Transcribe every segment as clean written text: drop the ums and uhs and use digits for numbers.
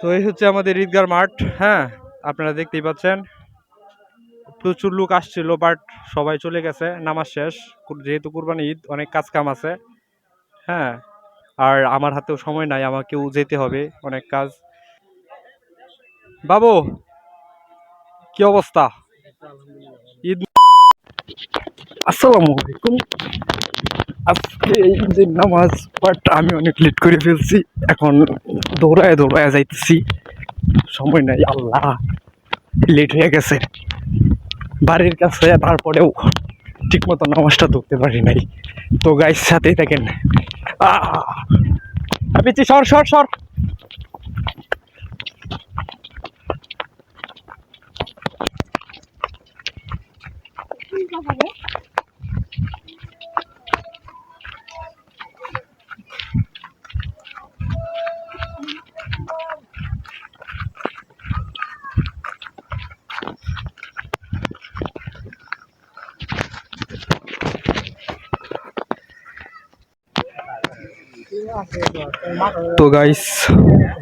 তো এই হচ্ছে আমাদের ঈদগার মাঠ। হ্যাঁ, আপনারা দেখতেই পাচ্ছেন প্রচুর লোক আসছিল, বাট সবাই চলে গেছে নামাজ শেষ। যেহেতু কুরবানি ঈদ, অনেক কাজ কাম আছে। হ্যাঁ, আর আমার হাতেও সময় নাই, আমাকেও যেতে হবে, অনেক কাজ। বাবু, কি অবস্থা? ঈদ আসসালামু আলাইকুম। আজকে ঈদের নামাজ, বাট আমি অনেক লেট করে ফেলছি। এখন দৌড়ায় দৌড়ায় যাইতেছি, সময় নাই। আল্লাহ, লেট হয়ে গেছে বাড়ির কাছে, তারপরেও ঠিক মতো নামাজটা ধরতে পারি নাই। তো গাইস, সাথেই থাকেন। আমি সর সর সর। তো গাইস,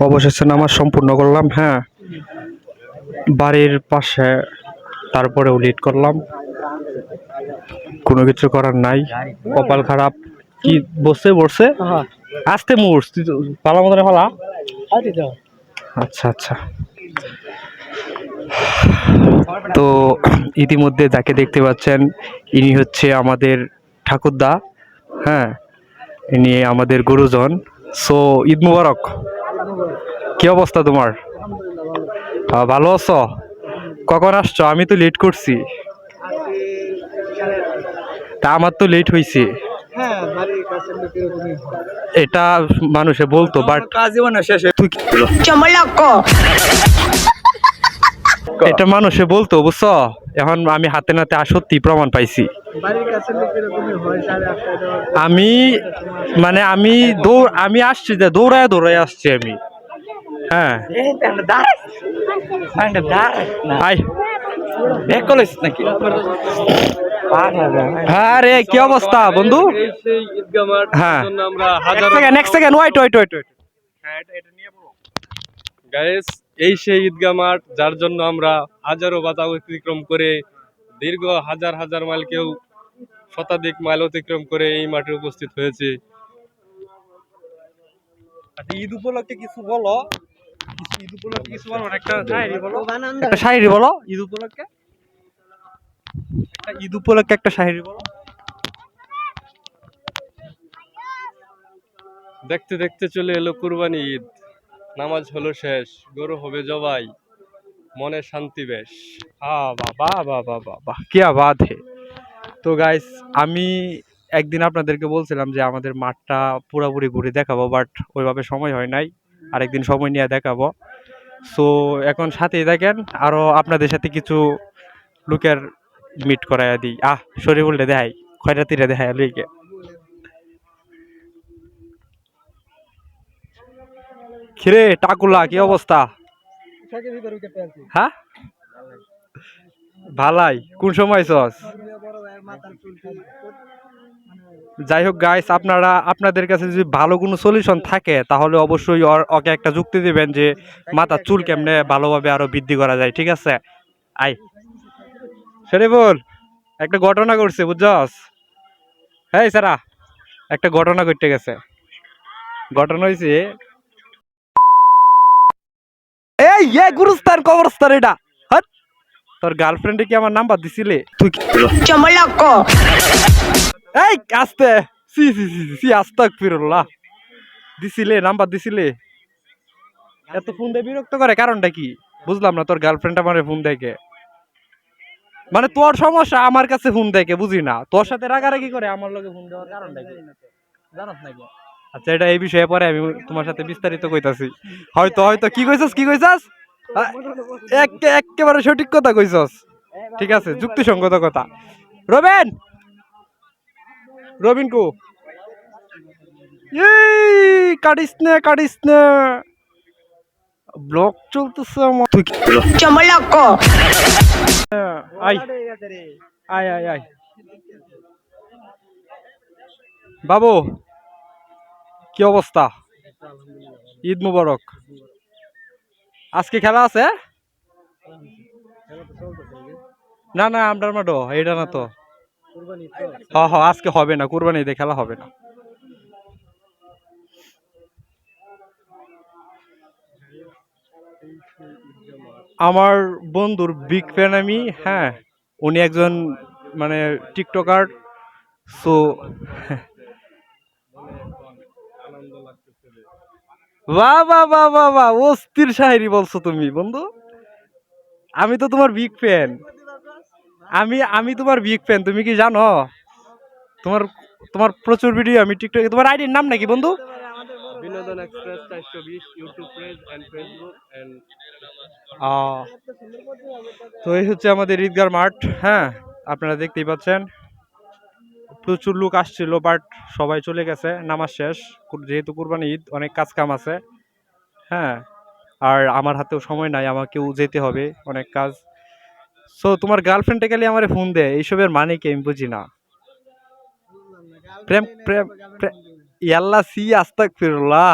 অবশেষে নামাজ সম্পূর্ণ করলাম। হ্যাঁ, বাড়ির পাশে, তারপরেও লেট করলাম। কোনো কিছু করার নাই, কপাল খারাপ। কি বসে বসে আসতে মুড় পালা মতো ফলা। আচ্ছা আচ্ছা। তো ইতিমধ্যে যাকে দেখতে পাচ্ছেন, ইনি হচ্ছে আমাদের ঠাকুরদা। হ্যাঁ, ইনি আমাদের গুরুজন। সো ঈদ মুবারক। কি অবস্থা তোমার? ভালো আছো? কখন আসছো? আমি তো লেট করছি। তা আমার তো লেট হয়েছে। এটা মানুষে বলতো, বাট এটা মানুষে বলতো, বুঝছো? এখন আমি হাতে নাতে সত্যি প্রমাণ পাইছি। আমি মানে আমি আসছি, দৌড়ায় দৌড়ায় আসছি আমি। হ্যাঁ, হ্যাঁ রে, কি অবস্থা বন্ধু? হ্যাঁ, গাইস, এই সেই ঈদগাহ মাঠ যার জন্য আমরা হাজারো বাধা অতিক্রম করে দীর্ঘ হাজার হাজার মাইল, কেউ শতাধিক মাইল অতিক্রম করে এই মাঠে উপস্থিত হয়েছে। ঈদ উপলক্ষে কিছু বলো। ঈদ উপলক্ষে কিছু বলো, একটা শায়রি বলো। একটা শায়রি বলো ঈদ উপলক্ষে। ঈদ উপলক্ষে একটা শায়রি বলো। দেখতে দেখতে চলে এলো কুরবানি ঈদ, নামাজ হলো শেষ, গরু হবে জবাই, মনে শান্তি বেশ। বাবা বাবা বাবা, কি বাত হে। তো গাইস, আমি একদিন আপনাদেরকে বলছিলাম যে আমাদের মাঠটা পুরোপুরি ঘুরে দেখাবো, বাট ওইভাবে সময় হয় নাই। আরেকদিন সময় নিয়ে দেখাবো। সো এখন সাথেই দেখেন, আরো আপনাদের সাথে কিছু লোকের মিট করাইয়া দিই। শরীফুলটা দেখাই, খয়রাতিরে দেখাই লইকে। খিরে টাকুলা, কি অবস্থা? হ্যাঁ, ভালাই। কোন সময় চস? যাই হোক গাইস, আপনাদের কাছে যদি ভালো কোনো সলিউশন থাকে, তাহলে অবশ্যই ওকে একটা যুক্তি দিবেন যে মাথার চুল কেমনে ভালোভাবে আরো বৃদ্ধি করা যায়। ঠিক আছে? আই শরীফুল, একটা ঘটনা করছে, বুঝছস? হ্যাঁ সারা, একটা ঘটনা ঘটে গেছে। ঘটনা হয়েছে, এই গুরুস্থান কবরস্থান এটা। হাট! তোর গার্লফ্রেন্ডে কি আমার নাম্বার দিছিলে? তুই এই আস্তে, সি সি সি সি, আস্তাগফিরুল্লাহ। দিছিলে, নাম্বার দিছিলে? এত ফোন দিয়ে বিরক্ত করে কারণটা কি? বুঝলাম না, তোর গার্লফ্রেন্ড আমারে ফোন দেয় কে? মানে তোর সমস্যা আমার কাছে ফোন দেয় কে, বুঝি না। তোর সাথে রাগারাগি করে আমার লগে ফোন দেওয়ার কারণটা কি জানাস নাকি? আচ্ছা, এটা এই বিষয়ে পরে আমি তোমার সাথে বিস্তারিত কইতাছি। হয়তো হয়তো কি কইছস, কি কইছস? একেবারে সঠিক কথা কইছস। ঠিক আছে, যুক্তিসঙ্গত কথা। রবিন, রবিন কো? এই কাটিস নে, কাটিস নে, ব্লক চলতেছে আমার। তুই আয় আয় আয় আয়। বাবু, কি অবস্থা? ঈদ মুবারক। আজকে খেলা আছে? না না আমরার মাঠও এটা না তো। হ হ আজকে হবে না, কুরবানি ঈদে খেলা হবে না। আমার বন্ধুর বিগ ফ্যান আমি, হ্যাঁ। উনি একজন মানে টিকটকার, সো আনন্দ লাগতেছে রে। বাহ বাহ বাহ বাহ বাহ, অস্থির শায়েরি বলছো তুমি বন্ধু। আমি তো তোমার বিগ ফ্যান। আমি তোমার বিগ ফ্যান, তুমি কি জানো? তোমার তোমার প্রচুর ভিডিও আমি টিকটকে। তোমার আইডির নাম নাকি বন্ধু? Binodon express 420 YouTube page and Facebook and ah, তো এই হচ্ছে আমাদের ঈদগার মাঠ, হ্যাঁ। আপনারা দেখতেই পাচ্ছেন প্রচুর লোক আসছিল, বাট সবাই চলে গেছে নামাজ শেষ। যেহেতু কুরবানি ঈদ, অনেক কাজ কাম আছে, হ্যাঁ। আর আমার হাতেও সময় নাই, আমাকেও যেতে হবে, অনেক কাজ। সো তোমার গার্লফ্রেন্ডে গেলে আমার ফোন দেয়, এইসবের মানে কি আমি বুঝি না। প্রেম প্রেম ইয়াল্লা সি আস্তাগফিরুল্লাহ।